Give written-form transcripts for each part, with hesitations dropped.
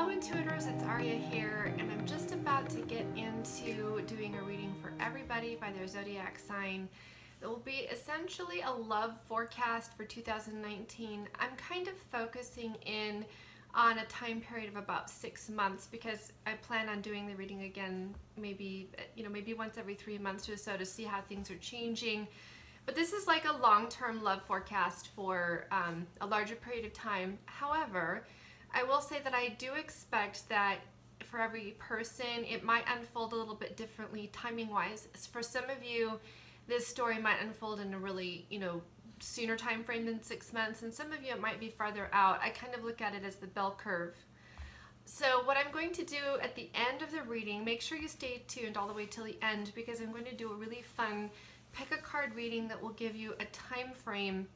Hello Intuitors, it's Aria here, and I'm just about to get into doing a reading for everybody by their zodiac sign. It will be essentially a love forecast for 2019. I'm kind of focusing in on a time period of about 6 months because I plan on doing the reading again maybe once every 3 months or so to see how things are changing. But this is like a long-term love forecast for a larger period of time. However, I will say that I do expect that for every person, it might unfold a little bit differently timing-wise. For some of you, this story might unfold in a really, sooner time frame than 6 months, and some of you it might be farther out. I kind of look at it as the bell curve. So what I'm going to do at the end of the reading, make sure you stay tuned all the way till the end because I'm going to do a really fun pick a card reading that will give you a time frame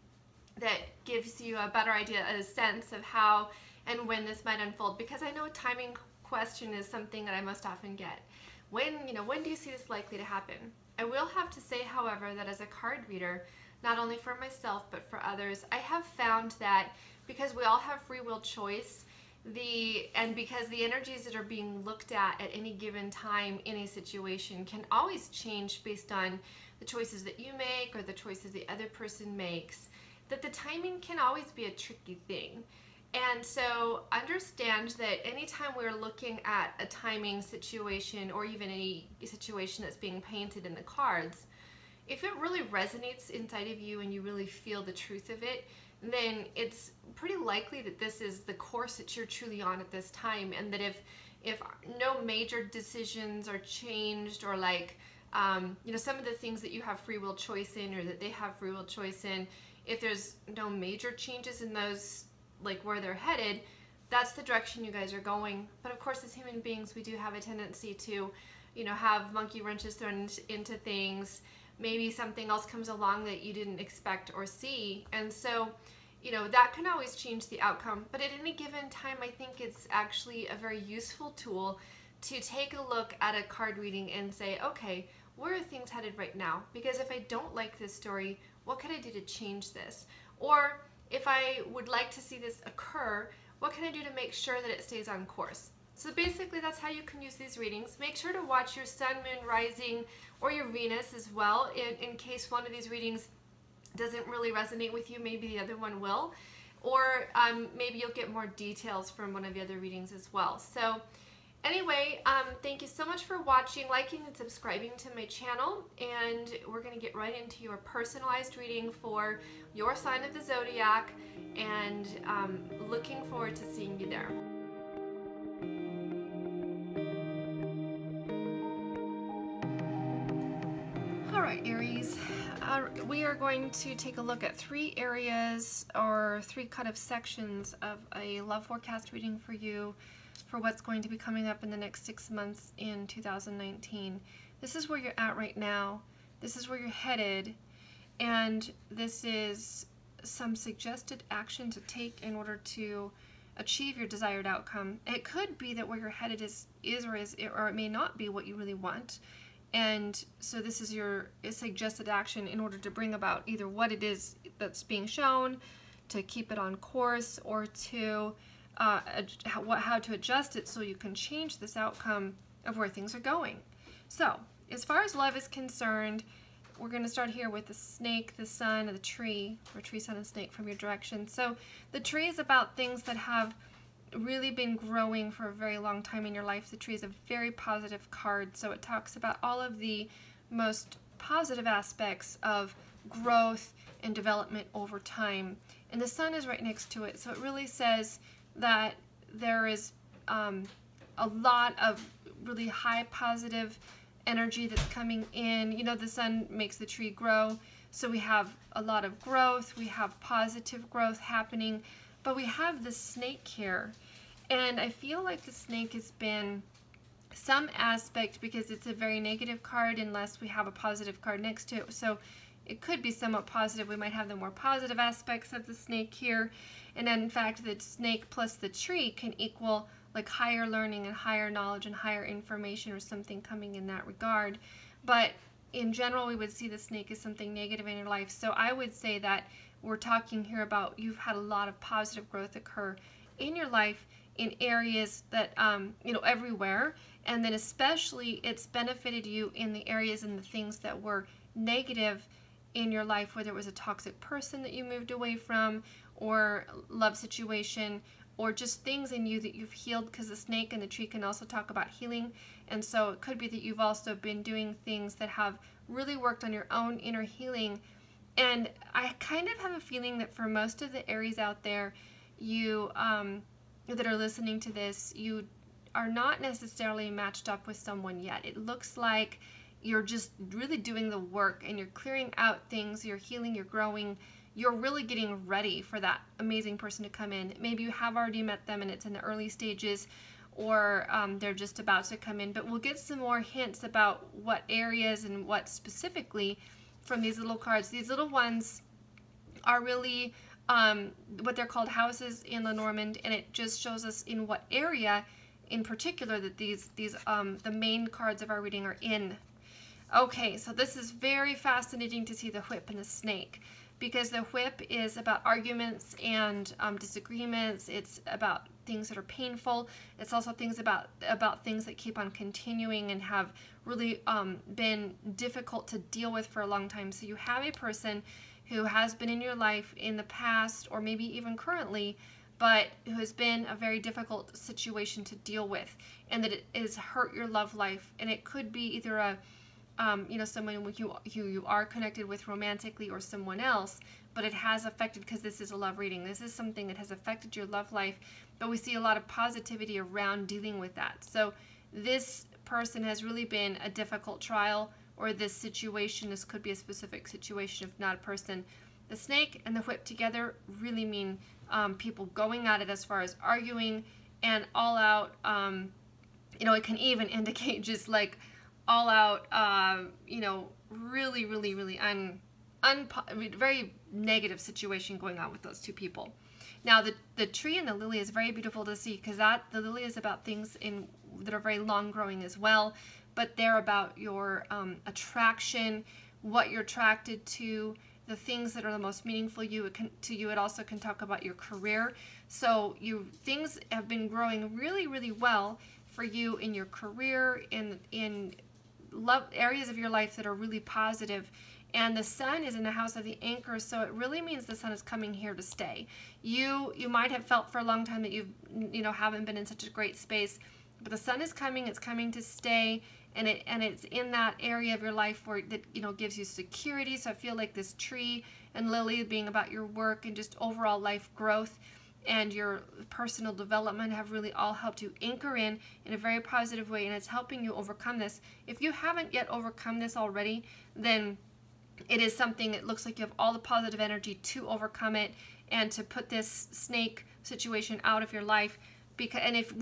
that gives you a better idea, a sense of how and when this might unfold, because I know a timing question is something that I most often get. When do you see this likely to happen? I will have to say, however, that as a card reader, not only for myself but for others, I have found that because we all have free will choice, and because the energies that are being looked at any given time in a situation can always change based on the choices that you make or the choices the other person makes, that the timing can always be a tricky thing. And so understand that anytime we're looking at a timing situation or even any situation that's being painted in the cards, if it really resonates inside of you and you really feel the truth of it, then it's pretty likely that this is the course that you're truly on at this time, and that if no major decisions are changed, or like some of the things that you have free will choice in or that they have free will choice in, if there's no major changes in those, like where they're headed, that's the direction you guys are going. But of course, as human beings, we do have a tendency to, have monkey wrenches thrown into things. Maybe something else comes along that you didn't expect or see. And so, that can always change the outcome. But at any given time, I think it's actually a very useful tool to take a look at a card reading and say, okay, where are things headed right now? Because if I don't like this story, what can I do to change this? Or if I would like to see this occur, what can I do to make sure that it stays on course? So basically, that's how you can use these readings. Make sure to watch your sun, moon, rising, or your Venus as well, in case one of these readings doesn't really resonate with you. Maybe the other one will. Or maybe you'll get more details from one of the other readings as well. So anyway, thank you so much for watching, liking, and subscribing to my channel. And we're going to get right into your personalized reading for your sign of the zodiac. And looking forward to seeing you there. Alright, Aries, we are going to take a look at 3 areas or 3 kind of sections of a love forecast reading for you for what's going to be coming up in the next 6 months in 2019. This is where you're at right now. This is where you're headed. And this is some suggested action to take in order to achieve your desired outcome. It could be that where you're headed is or it may not be what you really want. And so this is your suggested action in order to bring about either what it is that's being shown, to keep it on course, or to how to adjust it so you can change this outcome of where things are going. So as far as love is concerned, we're going to start here with the snake, the sun, and the tree, or tree, sun, and snake from your direction. So the tree is about things that have really been growing for a very long time in your life. The tree is a very positive card, so it talks about all of the most positive aspects of growth and development over time. And the sun is right next to it, so it really says that there is a lot of really high positive energy that's coming in. The sun makes the tree grow, so we have a lot of growth, we have positive growth happening. But we have the snake here, and I feel like the snake has been some aspect, because it's a very negative card unless we have a positive card next to it. So it could be somewhat positive. We might have the more positive aspects of the snake here. And then, in fact, the snake plus the tree can equal like higher learning and higher knowledge and higher information, or something coming in that regard. But in general, we would see the snake as something negative in your life. So I would say that we're talking here about you've had a lot of positive growth occur in your life in areas that, you know, everywhere. And then especially it's benefited you in the areas and the things that were negative in your life, whether it was a toxic person that you moved away from, or love situation, or just things in you that you've healed, because the snake and the tree can also talk about healing. And so it could be that you've also been doing things that have really worked on your own inner healing. And I kind of have a feeling that for most of the Aries out there, you that are listening to this, you are not necessarily matched up with someone yet. It looks like you're just really doing the work, and you're clearing out things, you're healing, you're growing, you're really getting ready for that amazing person to come in. Maybe you have already met them and it's in the early stages, or they're just about to come in. But we'll get some more hints about what areas and what specifically from these little cards. These little ones are really what they're called houses in Lenormand, and it just shows us in what area in particular that these the main cards of our reading are in. Okay, so this is very fascinating to see the whip and the snake, because the whip is about arguments and disagreements. It's about things that are painful. It's also things about things that keep on continuing and have really been difficult to deal with for a long time. So you have a person who has been in your life in the past, or maybe even currently, but who has been a very difficult situation to deal with, and that it has hurt your love life. And it could be either a you know, someone who you are connected with romantically, or someone else, but it has affected, because this is a love reading. This is something that has affected your love life, but we see a lot of positivity around dealing with that. So this person has really been a difficult trial, or this situation, this could be a specific situation, if not a person. The snake and the whip together really mean people going at it as far as arguing and all out, you know, it can even indicate just like all out, you know, really, really, really very negative situation going on with those two people. Now, the tree and the lily is very beautiful to see, because the lily is about things that are very long growing as well, but they're about your attraction, what you're attracted to, the things that are the most meaningful to you. It also can talk about your career. So things have been growing really, really well for you in your career, in love areas of your life that are really positive. And the sun is in the house of the anchor, so it really means the sun is coming here to stay. You might have felt for a long time that you haven't been in such a great space, but the sun is coming. It's coming to stay, and it's in that area of your life where that gives you security. So I feel like this tree and lily being about your work and just overall life growth and your personal development have really all helped you anchor in a very positive way, and it's helping you overcome this. If you haven't yet overcome this already, then it is something that looks like you have all the positive energy to overcome it and to put this snake situation out of your life. And if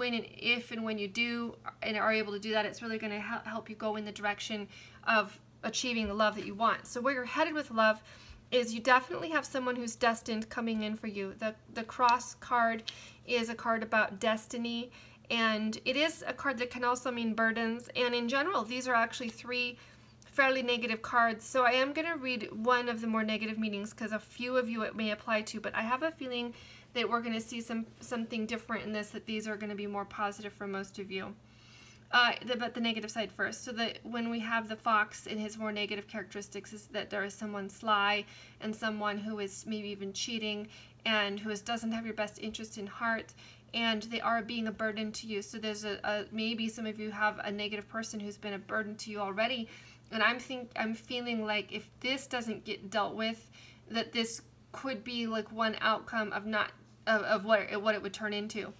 and when you do and are able to do that, it's really going to help you go in the direction of achieving the love that you want. So where you're headed with love is you definitely have someone who's destined coming in for you. The cross card is a card about destiny, and it is a card that can also mean burdens. And in general, these are actually three fairly negative cards. So I am going to read one of the more negative meanings, because a few of you it may apply to, but I have a feeling that we're going to see something different in this, that these are going to be more positive for most of you. But the negative side first. So that when we have the fox in his more negative characteristics, is that there is someone sly and someone who is maybe even cheating and who doesn't have your best interest in heart, and they are being a burden to you. So there's maybe some of you have a negative person who's been a burden to you already, and I'm feeling like if this doesn't get dealt with, that this could be like one outcome of what it would turn into.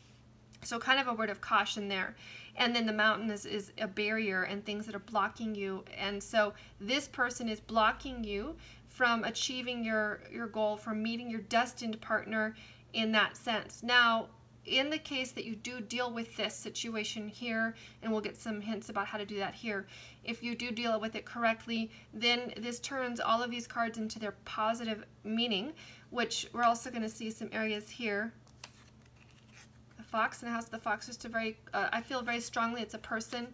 So kind of a word of caution there. And then the mountain is a barrier and things that are blocking you. And so this person is blocking you from achieving your goal, from meeting your destined partner in that sense. Now, in the case that you do deal with this situation here, and we'll get some hints about how to do that here, if you do deal with it correctly, then this turns all of these cards into their positive meaning, which we're also going to see some areas here. Fox in the house of the fox, just a very I feel very strongly it's a person.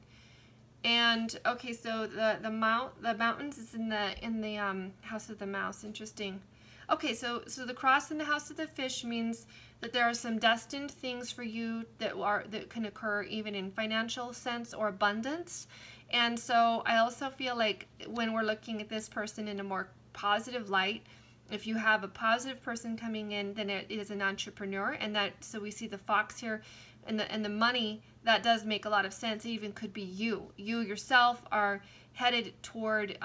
And okay, so the mountains is in the house of the mouse. Interesting. Okay, so the cross in the house of the fish means that there are some destined things for you that can occur even in financial sense or abundance. And so I also feel like when we're looking at this person in a more positive light, if you have a positive person coming in, then it is an entrepreneur, and that, so we see the fox here, and the money, that does make a lot of sense. It even could be you yourself are headed toward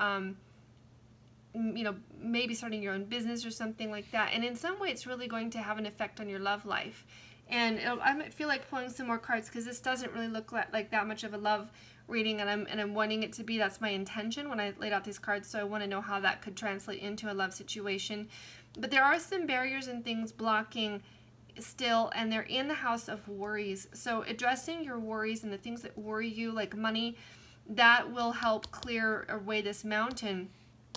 you know, maybe starting your own business or something like that, and in some way it's really going to have an effect on your love life. And I might feel like pulling some more cards, because this doesn't really look like that much of a love reading, and I'm wanting it to be. That's my intention when I laid out these cards, so I want to know how that could translate into a love situation. But there are some barriers and things blocking still, and they're in the house of worries. So addressing your worries and the things that worry you, like money, that will help clear away this mountain.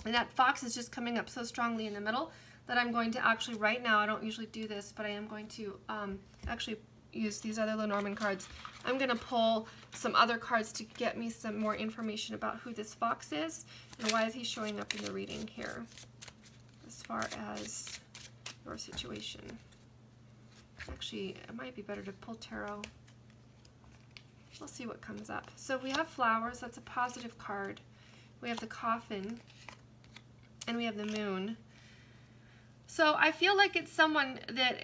And that fox is just coming up so strongly in the middle that I'm going to actually, right now, I don't usually do this, but I am going to actually use these other Lenormand cards. I'm going to pull some other cards to get me some more information about who this fox is and why is he showing up in the reading here as far as your situation. Actually, it might be better to pull tarot. We'll see what comes up. So we have flowers. That's a positive card. We have the coffin. And we have the moon. So I feel like it's someone that,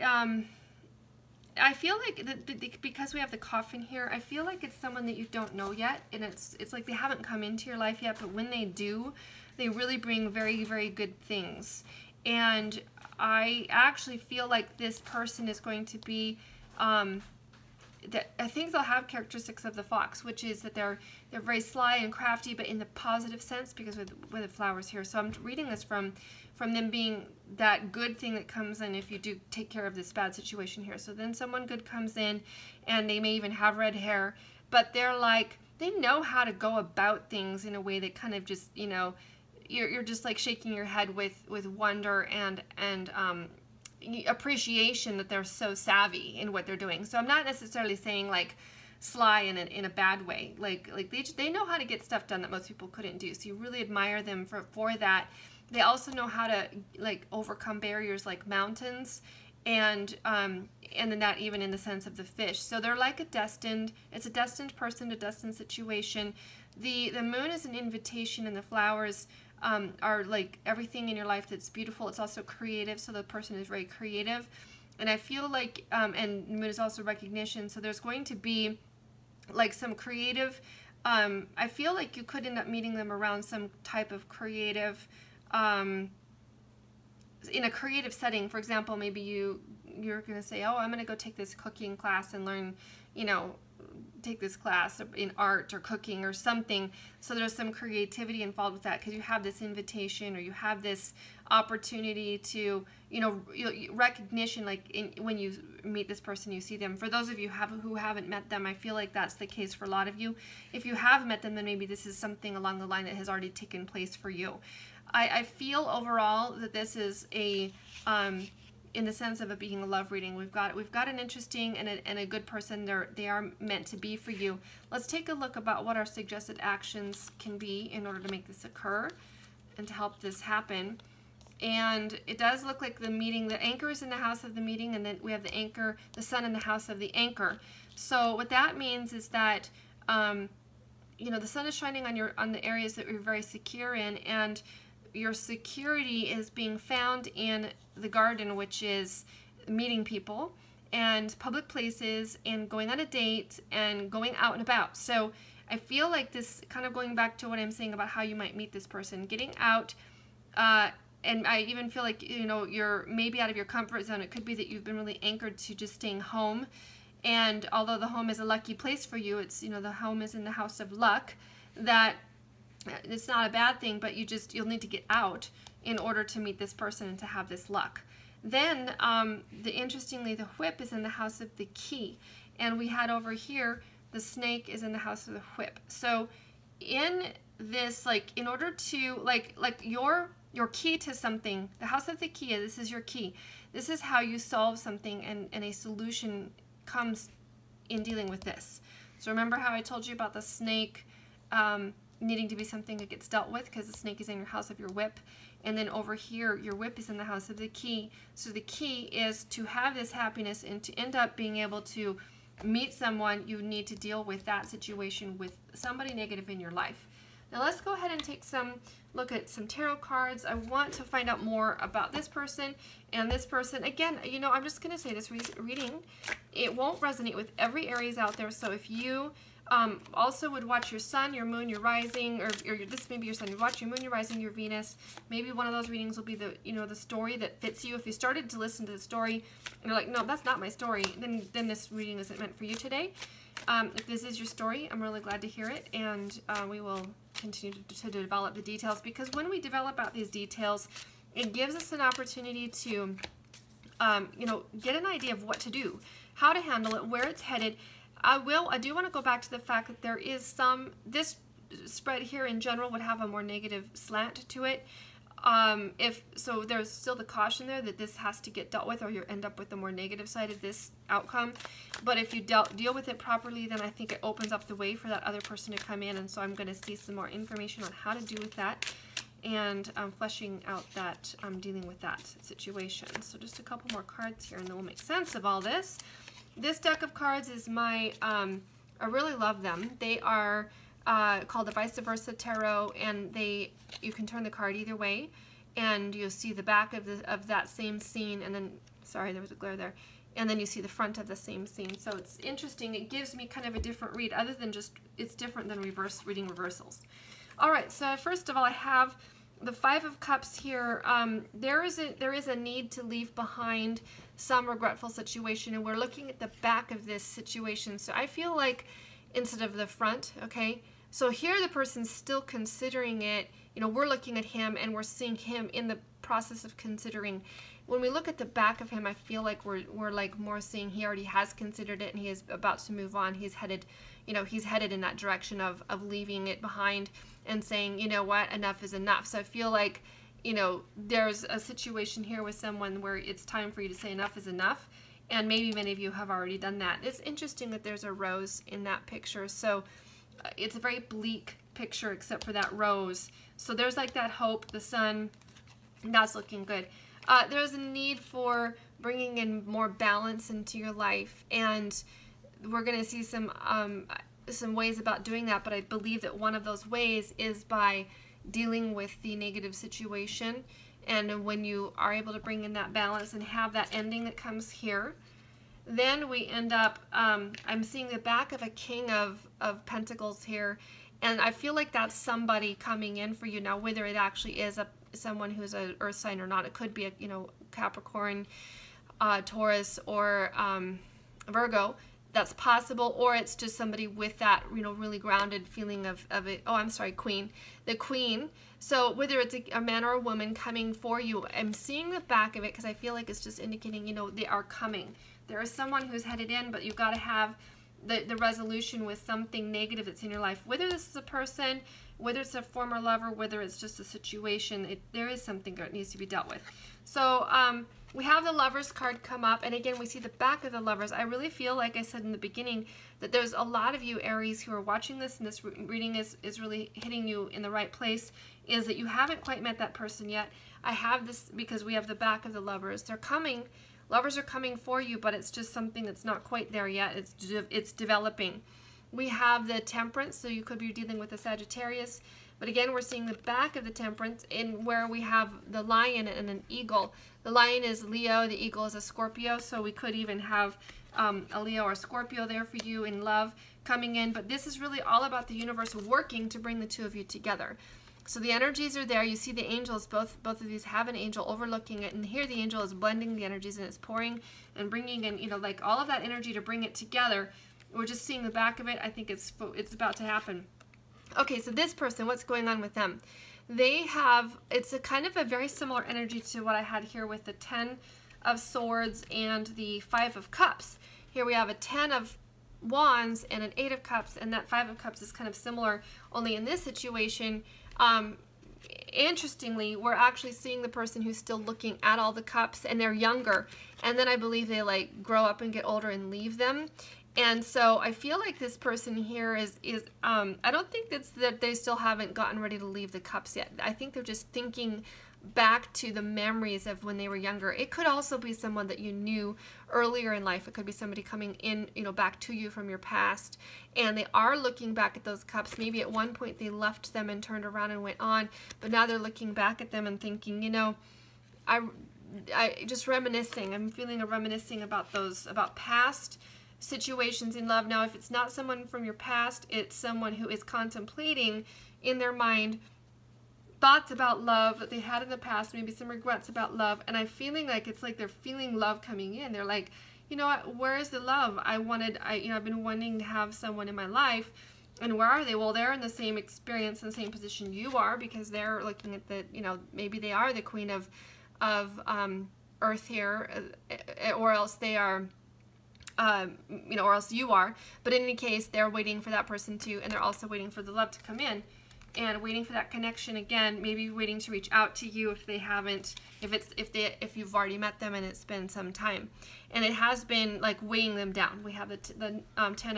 I feel like because we have the coffin here, I feel like it's someone that you don't know yet, and it's like they haven't come into your life yet, but when they do, they really bring very, very good things. And I actually feel like this person is going to be, that I think they'll have characteristics of the fox, which is that they're very sly and crafty, but in the positive sense, because with the flowers here. So I'm reading this from them being that good thing that comes in if you do take care of this bad situation here. So then someone good comes in, and they may even have red hair, but they're like, they know how to go about things in a way that kind of just, you know, you're just like shaking your head with wonder and appreciation that they're so savvy in what they're doing. So I'm not necessarily saying like sly in a bad way. Like they know how to get stuff done that most people couldn't do. So you really admire them for that. They also know how to like overcome barriers like mountains, and then that even in the sense of the fish. So they're like it's a destined person, a destined situation. The moon is an invitation, and the flowers are like everything in your life that's beautiful. It's also creative, so the person is very creative. And I feel like, and moon is also recognition, so there's going to be like some creative, I feel like you could end up meeting them around some type of creative, in a creative setting. For example, maybe you're going to say, oh, I'm going to go take this cooking class and learn, you know, take this class in art or cooking or something. So there's some creativity involved with that, because you have this invitation, or you have this opportunity to, you know, recognition, like when you meet this person, you see them. For those of you who haven't met them, I feel like that's the case for a lot of you. If you have met them, then maybe this is something along the line that has already taken place for you. I feel overall that this is a in the sense of it being a love reading. We've got an interesting and a good person. They are meant to be for you. Let's take a look about what our suggested actions can be in order to make this occur and to help this happen. And it does look like the meeting, the anchor is in the house of the meeting, and then we have the anchor, the sun in the house of the anchor. So what that means is that you know, the sun is shining on the areas that you're very secure in, and your security is being found in the garden, which is meeting people and public places and going on a date and going out and about. So I feel like this, kind of going back to what I'm saying about how you might meet this person, getting out, and I even feel like, you know, you're maybe out of your comfort zone. It could be that you've been really anchored to just staying home, and although the home is a lucky place for you, it's, you know, the home is in the house of luck, that it's not a bad thing, but you'll need to get out in order to meet this person and to have this luck. Then, interestingly, the whip is in the house of the key, and we had over here the snake is in the house of the whip. So, in this, like, in order to like your key to something, the house of the key, this is your key. This is how you solve something, and a solution comes in dealing with this. So remember how I told you about the snake needing to be something that gets dealt with, because the snake is in your house of your whip. And then over here, your whip is in the house of the key. So the key is to have this happiness and to end up being able to meet someone. You need to deal with that situation with somebody negative in your life. Now let's go ahead and take some look at some tarot cards. I want to find out more about this person and this person. Again, you know, I'm just going to say this reading, it won't resonate with every Aries out there. So if you also would watch your sun, your moon, your rising, or this may be your sun, you watch your moon, your rising, your Venus. Maybe one of those readings will be the, you know, the story that fits you. If you started to listen to the story and you're like, no, that's not my story, then this reading isn't meant for you today. If this is your story, I'm really glad to hear it, and we will continue to develop the details, because when we develop out these details, it gives us an opportunity to, you know, get an idea of what to do, how to handle it, where it's headed. I do want to go back to the fact that there is this spread here in general would have a more negative slant to it. So there's still the caution there that this has to get dealt with, or you end up with the more negative side of this outcome. But if you deal with it properly, then I think it opens up the way for that other person to come in. And so I'm going to see some more information on how to do with that, and fleshing out that dealing with that situation. So just a couple more cards here, and then we'll make sense of all this. This deck of cards is my, I really love them. They are called the Vice Versa Tarot, and you can turn the card either way, and you'll see the back of that same scene, and then, sorry, there was a glare there, and then you see the front of the same scene. So it's interesting. It gives me kind of a different read, other than just, it's different than reading reversals. All right, so first of all, I have the Five of Cups here. There is a need to leave behind some regretful situation, and we're looking at the back of this situation. So I feel like instead of the front, okay? So here the person's still considering it. You know, we're looking at him and we're seeing him in the process of considering. When we look at the back of him, I feel like we're like more seeing he already has considered it and he is about to move on. He's headed, you know, he's headed in that direction of leaving it behind and saying, you know what, enough is enough. So I feel like, you know, there's a situation here with someone where it's time for you to say enough is enough. And maybe many of you have already done that. It's interesting that there's a rose in that picture. So it's a very bleak picture except for that rose. So there's like that hope, the sun, that's looking good. There's a need for bringing in more balance into your life, and we're going to see some ways about doing that, but I believe that one of those ways is by dealing with the negative situation. And when you are able to bring in that balance and have that ending that comes here, then we end up, I'm seeing the back of a King of Pentacles here, and I feel like that's somebody coming in for you. Now, whether it actually is someone who's an earth sign or not, it could be a, you know, Capricorn, Taurus, or Virgo. That's possible, or it's just somebody with that, you know, really grounded feeling of it. Oh, I'm sorry, Queen. The Queen. So whether it's a man or a woman coming for you, I'm seeing the back of it because I feel like it's just indicating, you know, they are coming. There is someone who's headed in, but you've got to have the resolution with something negative that's in your life. Whether this is a person, whether it's a former lover, whether it's just a situation, there is something that needs to be dealt with. So we have the Lovers card come up, and again, we see the back of the Lovers. I really feel, like I said in the beginning, that there's a lot of you, Aries, who are watching this, and this reading is really hitting you in the right place, is that you haven't quite met that person yet. I have this because we have the back of the Lovers. They're coming. Lovers are coming for you, but it's just something that's not quite there yet. It's developing. We have the Temperance, so you could be dealing with a Sagittarius. But again, we're seeing the back of the Temperance in where we have the Lion and an Eagle. The Lion is Leo, the Eagle is a Scorpio, so we could even have a Leo or Scorpio there for you in love coming in. But this is really all about the universe working to bring the two of you together. So the energies are there. You see the angels, both of these have an angel overlooking it, and here the angel is blending the energies, and it's pouring and bringing in, you know, like all of that energy to bring it together. We're just seeing the back of it. I think it's about to happen. Okay, so this person, what's going on with them? They have, it's a kind of a very similar energy to what I had here with the 10 of Swords and the 5 of Cups. Here we have a 10 of Wands and an 8 of Cups, and that 5 of Cups is kind of similar, only in this situation, interestingly, we're actually seeing the person who's still looking at all the cups, and they're younger, and then I believe they like grow up and get older and leave them. And so I feel like this person here is I don't think that's that they still haven't gotten ready to leave the cups yet. I think they're just thinking back to the memories of when they were younger. It could also be someone that you knew earlier in life. It could be somebody coming in, you know, back to you from your past, and they are looking back at those cups. Maybe at one point they left them and turned around and went on, but now they're looking back at them and thinking, you know, I just reminiscing. I'm feeling a reminiscing about about past situations in love. Now, if it's not someone from your past, it's someone who is contemplating in their mind thoughts about love that they had in the past, maybe some regrets about love, and I'm feeling like it's like they're feeling love coming in. They're like, you know what, where is the love? I've been wanting to have someone in my life, and where are they? Well, they're in the same experience and the same position you are, because they're looking at the, you know, maybe they are the queen of earth here, or else they are, you know, or else you are. But in any case, they're waiting for that person to, and they're also waiting for the love to come in, and waiting for that connection again. Maybe waiting to reach out to you if they haven't, if you've already met them and it's been some time, and it has been like weighing them down. We have the 10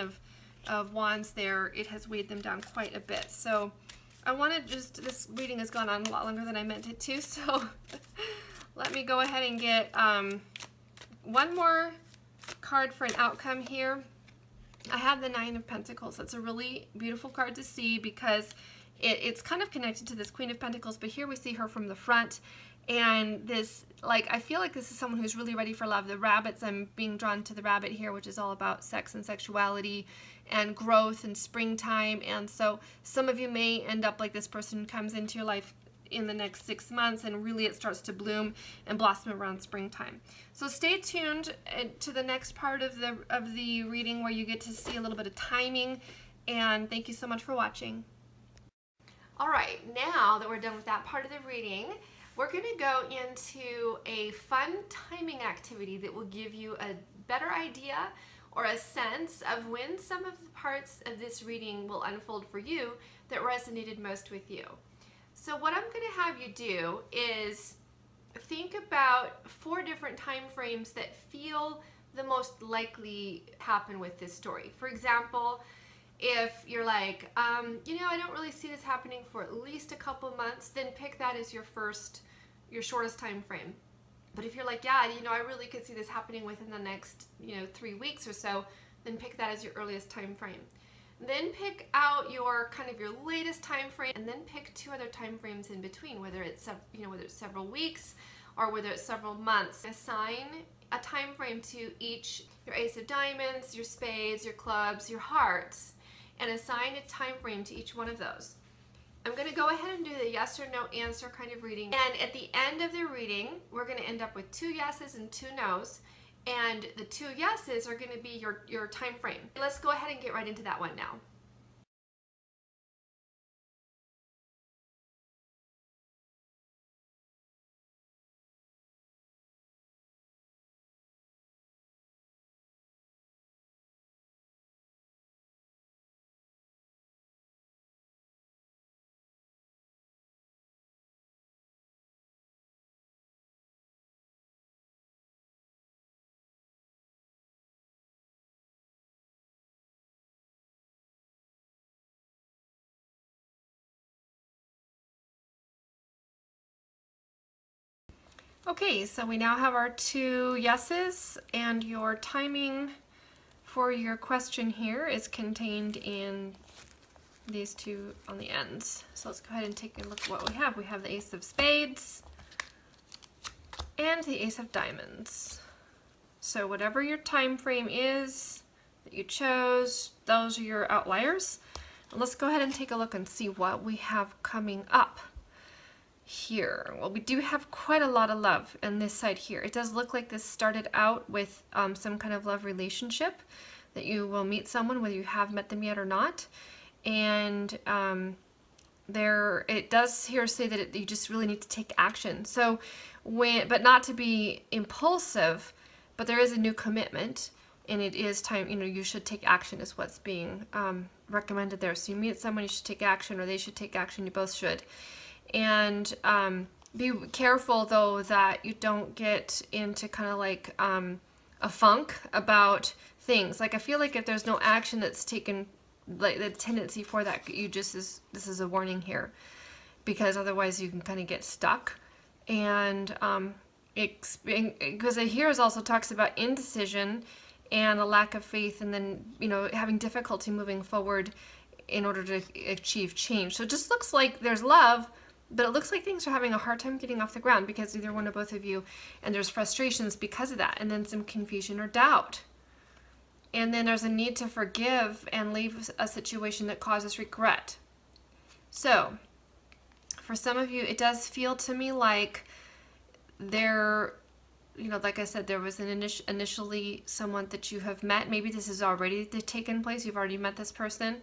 of Wands there. It has weighed them down quite a bit. So I wanted this reading has gone on a lot longer than I meant it to. So let me go ahead and get one more card for an outcome here. I have the 9 of Pentacles. That's a really beautiful card to see, because it's kind of connected to this Queen of Pentacles, but here we see her from the front, and this, like, I feel like this is someone who's really ready for love. The rabbits, I'm being drawn to the rabbit here, which is all about sex and sexuality and growth and springtime. And so some of you may end up like this person comes into your life in the next 6 months, and really it starts to bloom and blossom around springtime. So stay tuned to the next part of the reading, where you get to see a little bit of timing. And thank you so much for watching. All right, now that we're done with that part of the reading, we're going to go into a fun timing activity that will give you a better idea or a sense of when some of the parts of this reading will unfold for you that resonated most with you. So what I'm going to have you do is think about 4 different time frames that feel the most likely happen with this story. For example, if you're like, you know, I don't really see this happening for at least a couple months, then pick that as your shortest time frame. But if you're like, yeah, you know, I really could see this happening within the next, you know, 3 weeks or so, then pick that as your earliest time frame. Then pick out your latest time frame, and then pick 2 other time frames in between, whether it's whether it's several weeks or whether it's several months. Assign a time frame to each, your Ace of Diamonds, your Spades, your Clubs, your Hearts, and assign a time frame to each one of those. I'm going to go ahead and do the yes or no answer kind of reading, and at the end of the reading, we're going to end up with 2 yeses and 2 nos. And the 2 yeses are going to be your time frame. Let's go ahead and get right into that one now. Okay, so we now have our 2 yeses, and your timing for your question here is contained in these 2 on the ends. So let's go ahead and take a look at what we have. We have the Ace of Spades and the Ace of Diamonds. So whatever your time frame is that you chose, those are your outliers. And let's go ahead and take a look and see what we have coming up here. Well, we do have quite a lot of love on this side here. It does look like this started out with some kind of love relationship, that you will meet someone whether you have met them yet or not. And it does here say that you just really need to take action. So but not to be impulsive, but there is a new commitment, and it is time, you know, you should take action is what's being recommended there. So you meet someone, you should take action, or they should take action, you both should. And be careful though that you don't get into kind of like a funk about things. Like, I feel like if there's no action that's taken, like the tendency for that, this is a warning here, because otherwise you can kind of get stuck And because here also talks about indecision and a lack of faith, and then, you know, having difficulty moving forward in order to achieve change. So it just looks like there's love, but it looks like things are having a hard time getting off the ground because either one or both of you, and there's frustrations because of that, and then some confusion or doubt. And then there's a need to forgive and leave a situation that causes regret. So for some of you, it does feel to me like there, you know, like I said, there was an initially someone that you have met. Maybe this has already taken place. You've already met this person.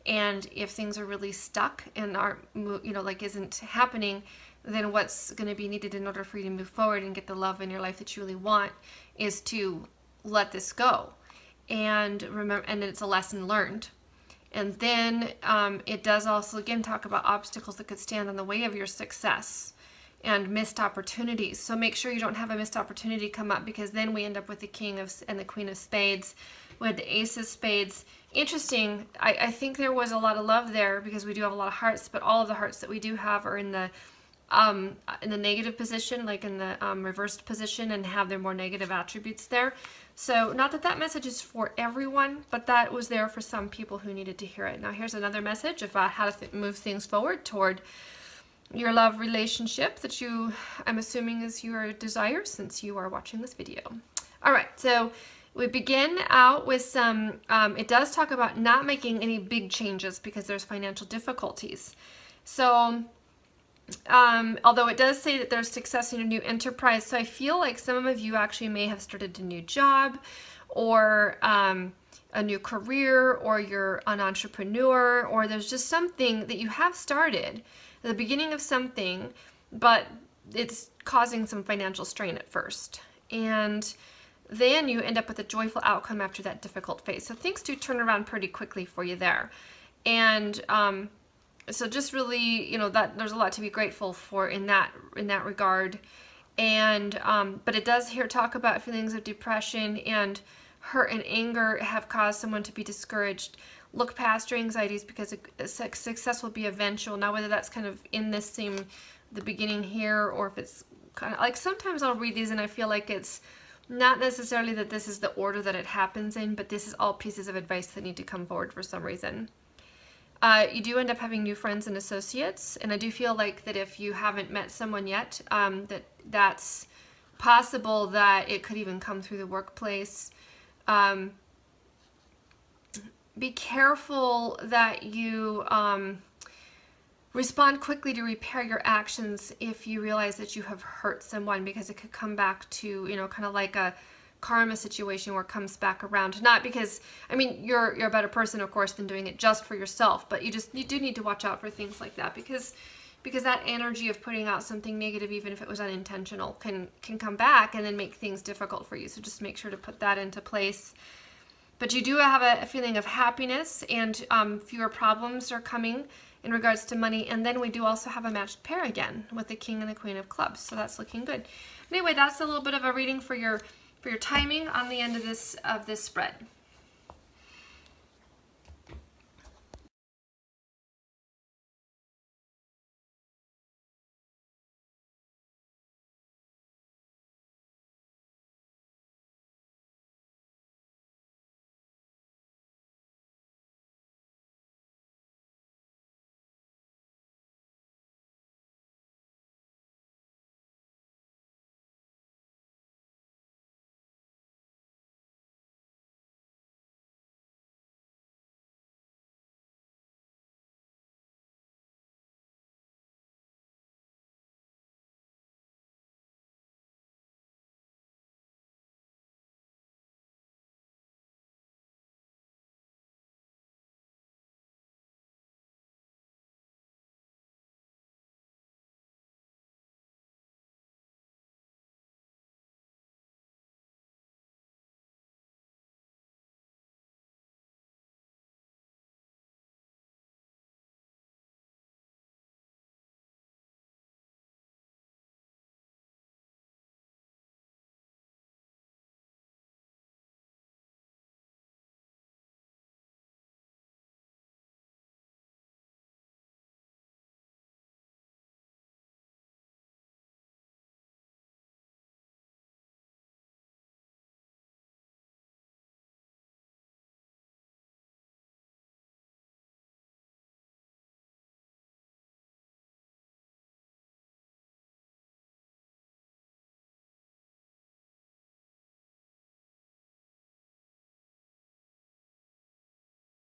And if things are really stuck and aren't, you know, like isn't happening, then what's going to be needed in order for you to move forward and get the love in your life that you really want is to let this go. And remember, and it's a lesson learned. And then it does also, again, talk about obstacles that could stand in the way of your success and missed opportunities. So make sure you don't have a missed opportunity come up, because then we end up with the King of and the Queen of Spades, with the Ace of Spades. Interesting, I think there was a lot of love there because we do have a lot of hearts, but all of the hearts that we do have are in the negative position, like in the reversed position, and have their more negative attributes there. So not that that message is for everyone, but that was there for some people who needed to hear it. Now here's another message about how to move things forward toward your love relationship that you, I'm assuming, is your desire since you are watching this video. All right, so we begin out with some, it does talk about not making any big changes because there's financial difficulties. So although it does say that there's success in a new enterprise, so I feel like some of you actually may have started a new job, or a new career, or you're an entrepreneur, or there's just something that you have started, the beginning of something, but it's causing some financial strain at first. And then you end up with a joyful outcome after that difficult phase. So things do turn around pretty quickly for you there. And so just really, you know, that there's a lot to be grateful for in that regard. And but it does here talk about feelings of depression and hurt and anger have caused someone to be discouraged. Look past your anxieties because success will be eventual. Now, whether that's kind of in this same, the beginning here, or if it's kind of like, sometimes I'll read these and I feel like it's not necessarily that this is the order that it happens in, but this is all pieces of advice that need to come forward for some reason. You do end up having new friends and associates, and I do feel like that if you haven't met someone yet, that's possible that it could even come through the workplace. Be careful that you respond quickly to repair your actions if you realize that you have hurt someone, because it could come back to, you know, kind of like a karma situation where it comes back around. Not because, I mean, you're a better person, of course, than doing it just for yourself, but you do need to watch out for things like that, because that energy of putting out something negative, even if it was unintentional, can come back and then make things difficult for you. So just make sure to put that into place. But you do have a feeling of happiness, and fewer problems are coming in regards to money. And then we do also have a matched pair again with the King and the Queen of Clubs. So that's looking good. Anyway, that's a little bit of a reading for your timing on the end of this spread.